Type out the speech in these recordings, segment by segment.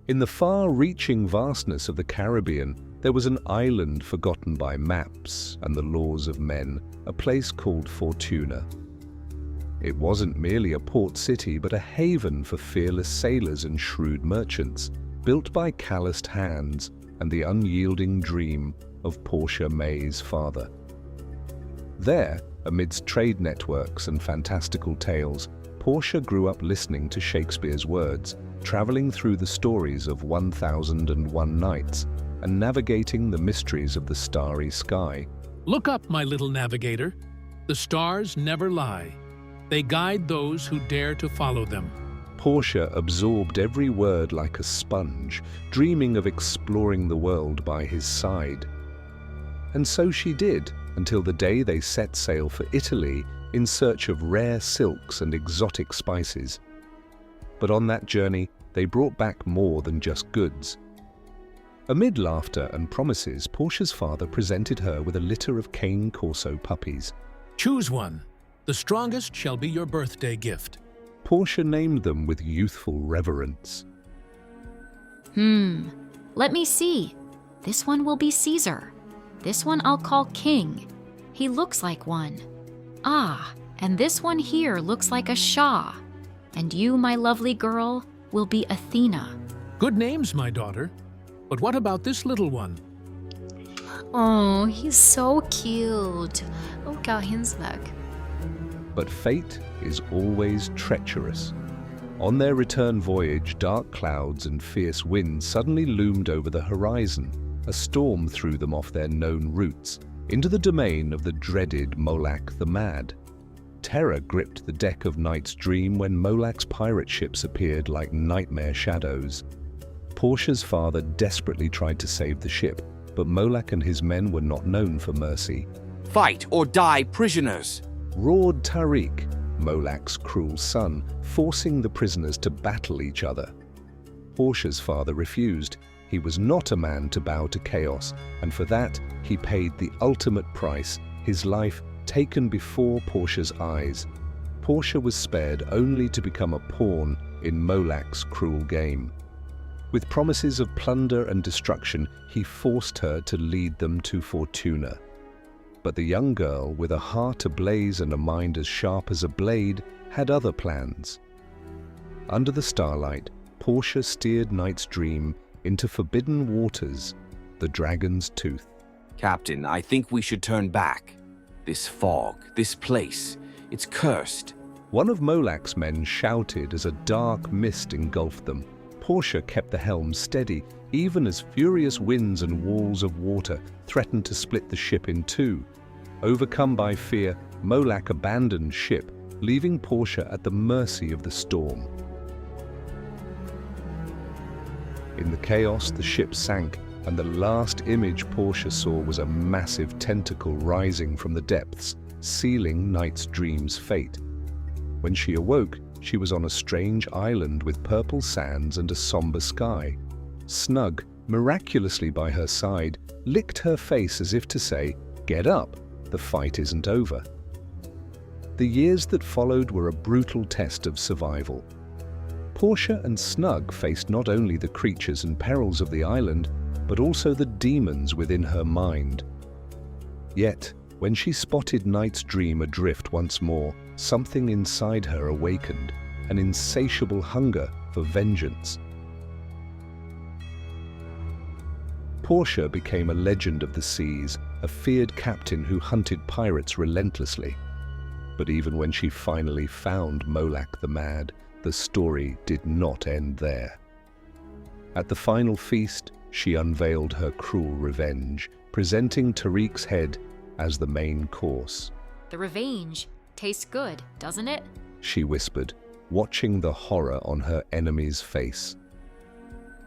In the far-reaching vastness of the Caribbean, there was an island forgotten by maps and the laws of men, a place called Fortuna. It wasn't merely a port city, but a haven for fearless sailors and shrewd merchants, built by calloused hands and the unyielding dream of Portia Maye's father. There, amidst trade networks and fantastical tales, Portia grew up listening to Shakespeare's words, traveling through the stories of 1001 Nights, and navigating the mysteries of the starry sky. Look up, my little navigator. The stars never lie. They guide those who dare to follow them. Portia absorbed every word like a sponge, dreaming of exploring the world by his side. And so she did, until the day they set sail for Italy in search of rare silks and exotic spices. But on that journey, they brought back more than just goods. Amid laughter and promises, Portia's father presented her with a litter of cane corso puppies. Choose one. The strongest shall be your birthday gift. Portia named them with youthful reverence. Let me see. This one will be Caesar. This one I'll call King. He looks like one. Ah, and this one here looks like a Shah. And you, my lovely girl, will be Athena. Good names, my daughter. But what about this little one? Oh, he's so cute. Look at him, Snug. But fate is always treacherous. On their return voyage, dark clouds and fierce winds suddenly loomed over the horizon. A storm threw them off their known routes, into the domain of the dreaded Molak the Mad. Terror gripped the deck of Night's Dream when Molak's pirate ships appeared like nightmare shadows. Portia's father desperately tried to save the ship, but Molak and his men were not known for mercy. Fight or die, prisoners! Roared Tariq, Molak's cruel son, forcing the prisoners to battle each other. Portia's father refused. He was not a man to bow to chaos, and for that he paid the ultimate price, his life taken before Portia's eyes. Portia was spared only to become a pawn in Molak's cruel game. With promises of plunder and destruction, he forced her to lead them to Fortuna. But the young girl, with a heart ablaze and a mind as sharp as a blade, had other plans. Under the starlight, Portia steered Night's Dream into forbidden waters, the Dragon's Tooth. Captain, I think we should turn back. This fog, this place, it's cursed. One of Molak's men shouted as a dark mist engulfed them. Portia kept the helm steady, even as furious winds and walls of water threatened to split the ship in two. Overcome by fear, Molak abandoned ship, leaving Portia at the mercy of the storm. In the chaos, the ship sank, and the last image Portia saw was a massive tentacle rising from the depths, sealing Night's Dream's fate. When she awoke, she was on a strange island with purple sands and a somber sky. Snug, miraculously by her side, licked her face as if to say, "Get up, the fight isn't over." The years that followed were a brutal test of survival. Portia and Snug faced not only the creatures and perils of the island, but also the demons within her mind. Yet, when she spotted Night's Dream adrift once more, something inside her awakened, an insatiable hunger for vengeance. Portia became a legend of the seas, a feared captain who hunted pirates relentlessly. But even when she finally found Molak the Mad, the story did not end there. At the final feast, she unveiled her cruel revenge, presenting Tariq's head as the main course. The revenge tastes good, doesn't it? She whispered, watching the horror on her enemy's face.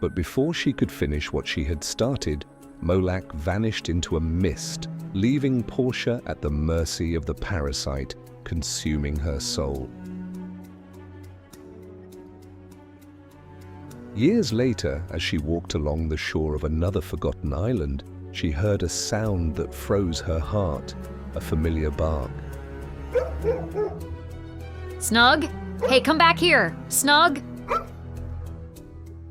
But before she could finish what she had started, Molak vanished into a mist, leaving Portia at the mercy of the parasite, consuming her soul. Years later, as she walked along the shore of another forgotten island, she heard a sound that froze her heart, a familiar bark. Snug? Hey, come back here! Snug?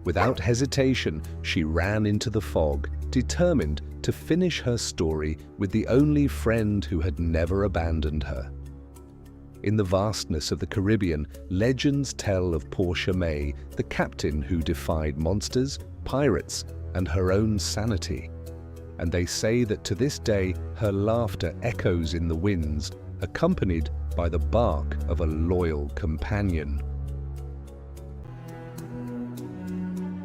Without hesitation, she ran into the fog, determined to finish her story with the only friend who had never abandoned her. In the vastness of the Caribbean, legends tell of Portia Maye, the captain who defied monsters, pirates, and her own sanity. And they say that to this day, her laughter echoes in the winds, accompanied by the bark of a loyal companion.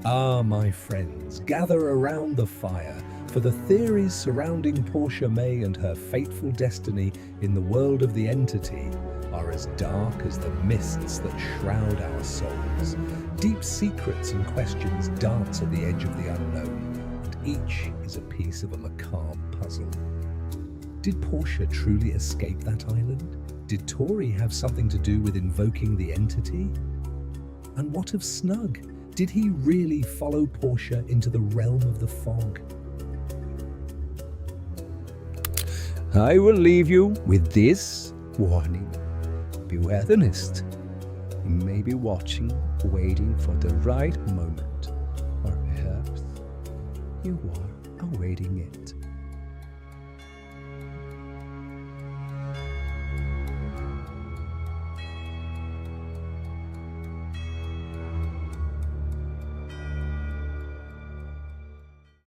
Ah, my friends, gather around the fire, for the theories surrounding Portia Maye and her fateful destiny in the world of the entity are as dark as the mists that shroud our souls. Deep secrets and questions dance at the edge of the unknown, and each is a piece of a macabre puzzle. Did Portia truly escape that island? Did Tori have something to do with invoking the entity? And what of Snug? Did he really follow Portia into the realm of the fog? I will leave you with this warning. Beware the mist. You may be watching, waiting for the right moment, or perhaps you are awaiting it.